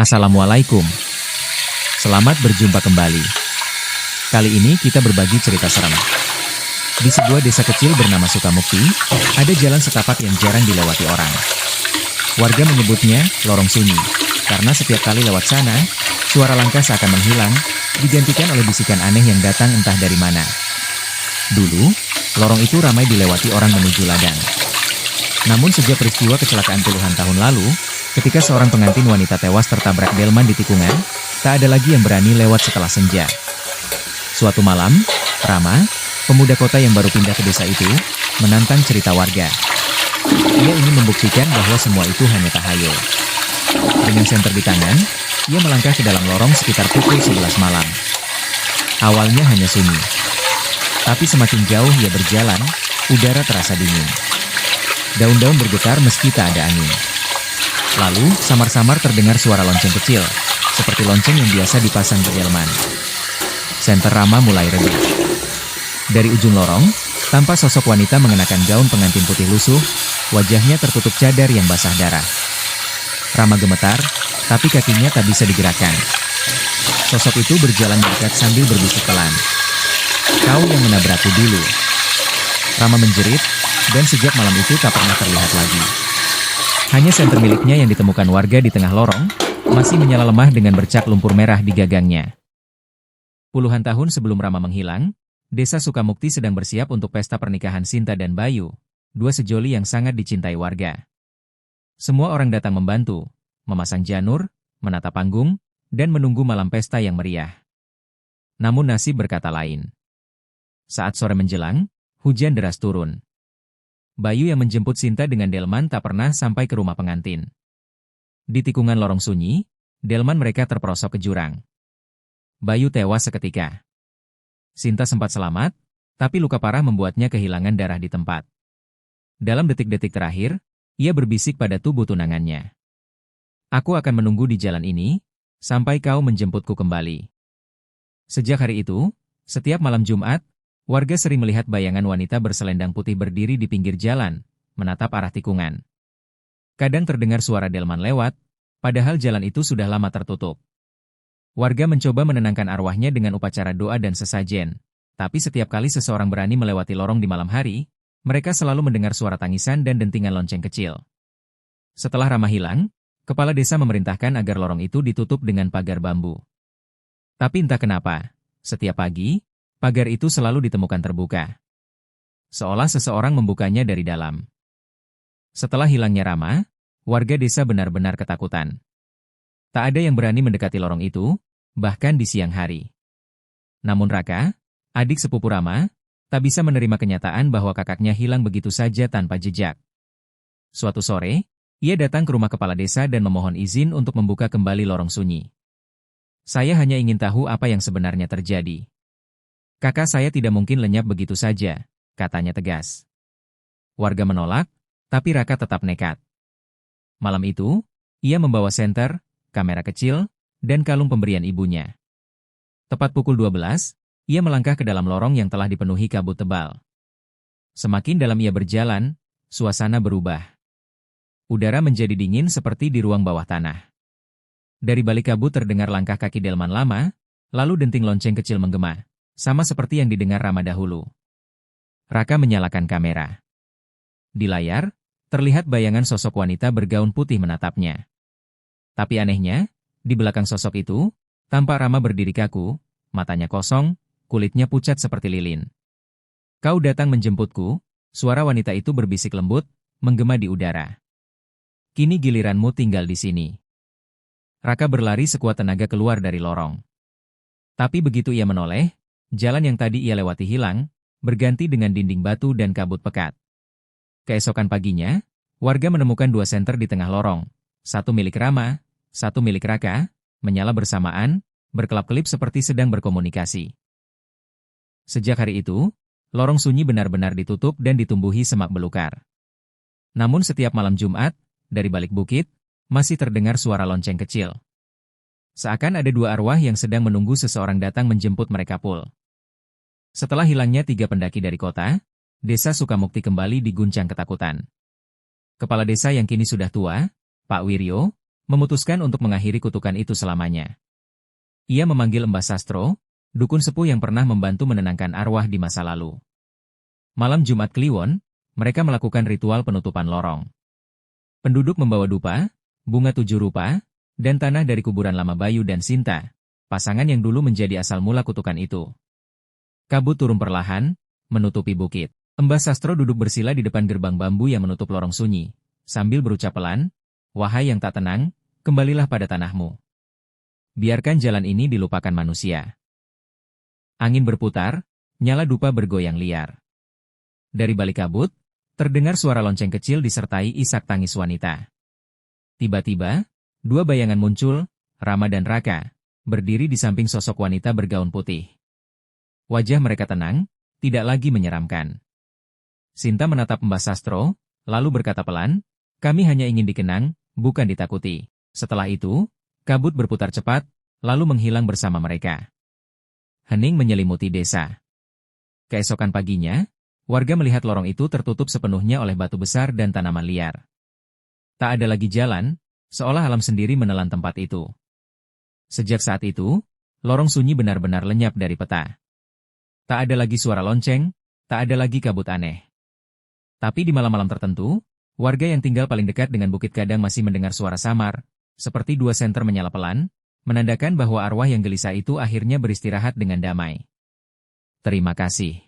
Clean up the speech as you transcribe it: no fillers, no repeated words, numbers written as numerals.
Assalamualaikum. Selamat berjumpa kembali. Kali ini kita berbagi cerita serem. Di sebuah desa kecil bernama Sukamukti, ada jalan setapak yang jarang dilewati orang. Warga menyebutnya lorong sunyi, karena setiap kali lewat sana, suara langkah seakan menghilang, digantikan oleh bisikan aneh yang datang entah dari mana. Dulu, lorong itu ramai dilewati orang menuju ladang. Namun sejak peristiwa kecelakaan puluhan tahun lalu, ketika seorang pengantin wanita tewas tertabrak delman di tikungan, tak ada lagi yang berani lewat setelah senja. Suatu malam, Rama, pemuda kota yang baru pindah ke desa itu, menantang cerita warga. Ia ingin membuktikan bahwa semua itu hanya tahayul. Dengan senter di tangan, ia melangkah ke dalam lorong sekitar pukul 11 malam. Awalnya hanya sunyi. Tapi semakin jauh ia berjalan, udara terasa dingin. Daun-daun bergetar meski tak ada angin. Lalu, samar-samar terdengar suara lonceng kecil, seperti lonceng yang biasa dipasang di delman. Senter Rama mulai redup. Dari ujung lorong, tampak sosok wanita mengenakan gaun pengantin putih lusuh, wajahnya tertutup cadar yang basah darah. Rama gemetar, tapi kakinya tak bisa digerakkan. Sosok itu berjalan mendekat sambil berbisik pelan. "Kau yang menabrakku dulu." Rama menjerit, dan sejak malam itu tak pernah terlihat lagi. Hanya senter miliknya yang ditemukan warga di tengah lorong, masih menyala lemah dengan bercak lumpur merah di gagangnya. Puluhan tahun sebelum Rama menghilang, desa Sukamukti sedang bersiap untuk pesta pernikahan Sinta dan Bayu, dua sejoli yang sangat dicintai warga. Semua orang datang membantu, memasang janur, menata panggung, dan menunggu malam pesta yang meriah. Namun nasib berkata lain. Saat sore menjelang, hujan deras turun. Bayu yang menjemput Sinta dengan delman tak pernah sampai ke rumah pengantin. Di tikungan lorong sunyi, delman mereka terperosok ke jurang. Bayu tewas seketika. Sinta sempat selamat, tapi luka parah membuatnya kehilangan darah di tempat. Dalam detik-detik terakhir, ia berbisik pada tubuh tunangannya. "Aku akan menunggu di jalan ini, sampai kau menjemputku kembali." Sejak hari itu, setiap malam Jumat, warga sering melihat bayangan wanita berselendang putih berdiri di pinggir jalan, menatap arah tikungan. Kadang terdengar suara delman lewat, padahal jalan itu sudah lama tertutup. Warga mencoba menenangkan arwahnya dengan upacara doa dan sesajen, tapi setiap kali seseorang berani melewati lorong di malam hari, mereka selalu mendengar suara tangisan dan dentingan lonceng kecil. Setelah Rama hilang, kepala desa memerintahkan agar lorong itu ditutup dengan pagar bambu. Tapi entah kenapa, setiap pagi, pagar itu selalu ditemukan terbuka. Seolah seseorang membukanya dari dalam. Setelah hilangnya Rama, warga desa benar-benar ketakutan. Tak ada yang berani mendekati lorong itu, bahkan di siang hari. Namun Raka, adik sepupu Rama, tak bisa menerima kenyataan bahwa kakaknya hilang begitu saja tanpa jejak. Suatu sore, ia datang ke rumah kepala desa dan memohon izin untuk membuka kembali lorong sunyi. "Saya hanya ingin tahu apa yang sebenarnya terjadi. Kakak saya tidak mungkin lenyap begitu saja," katanya tegas. Warga menolak, tapi Raka tetap nekat. Malam itu, ia membawa senter, kamera kecil, dan kalung pemberian ibunya. Tepat pukul 12, ia melangkah ke dalam lorong yang telah dipenuhi kabut tebal. Semakin dalam ia berjalan, suasana berubah. Udara menjadi dingin seperti di ruang bawah tanah. Dari balik kabut terdengar langkah kaki delman lama, lalu denting lonceng kecil menggema, sama seperti yang didengar Rama dahulu. Raka menyalakan kamera. Di layar, terlihat bayangan sosok wanita bergaun putih menatapnya. Tapi anehnya, di belakang sosok itu, tampak Rama berdiri kaku, matanya kosong, kulitnya pucat seperti lilin. "Kau datang menjemputku," suara wanita itu berbisik lembut, menggema di udara. "Kini giliranmu tinggal di sini." Raka berlari sekuat tenaga keluar dari lorong. Tapi begitu ia menoleh, jalan yang tadi ia lewati hilang, berganti dengan dinding batu dan kabut pekat. Keesokan paginya, warga menemukan dua senter di tengah lorong, satu milik Rama, satu milik Raka, menyala bersamaan, berkelap-kelip seperti sedang berkomunikasi. Sejak hari itu, lorong sunyi benar-benar ditutup dan ditumbuhi semak belukar. Namun setiap malam Jumat, dari balik bukit, masih terdengar suara lonceng kecil. Seakan ada dua arwah yang sedang menunggu seseorang datang menjemput mereka pul. Setelah hilangnya 3 pendaki dari kota, desa Sukamukti kembali diguncang ketakutan. Kepala desa yang kini sudah tua, Pak Wiryo, memutuskan untuk mengakhiri kutukan itu selamanya. Ia memanggil Mbah Sastro, dukun sepuh yang pernah membantu menenangkan arwah di masa lalu. Malam Jumat Kliwon, mereka melakukan ritual penutupan lorong. Penduduk membawa dupa, bunga 7 rupa, dan tanah dari kuburan lama Bayu dan Sinta, pasangan yang dulu menjadi asal mula kutukan itu. Kabut turun perlahan, menutupi bukit. Mbah Sastro duduk bersila di depan gerbang bambu yang menutup lorong sunyi, sambil berucap pelan, "Wahai yang tak tenang, kembalilah pada tanahmu. Biarkan jalan ini dilupakan manusia." Angin berputar, nyala dupa bergoyang liar. Dari balik kabut, terdengar suara lonceng kecil disertai isak tangis wanita. Tiba-tiba, 2 bayangan muncul, Rama dan Raka, berdiri di samping sosok wanita bergaun putih. Wajah mereka tenang, tidak lagi menyeramkan. Sinta menatap Mbah Sastro, lalu berkata pelan, "Kami hanya ingin dikenang, bukan ditakuti." Setelah itu, kabut berputar cepat, lalu menghilang bersama mereka. Hening menyelimuti desa. Keesokan paginya, warga melihat lorong itu tertutup sepenuhnya oleh batu besar dan tanaman liar. Tak ada lagi jalan, seolah alam sendiri menelan tempat itu. Sejak saat itu, lorong sunyi benar-benar lenyap dari peta. Tak ada lagi suara lonceng, tak ada lagi kabut aneh. Tapi di malam-malam tertentu, warga yang tinggal paling dekat dengan Bukit Gadang masih mendengar suara samar, seperti 2 senter menyala pelan, menandakan bahwa arwah yang gelisah itu akhirnya beristirahat dengan damai. Terima kasih.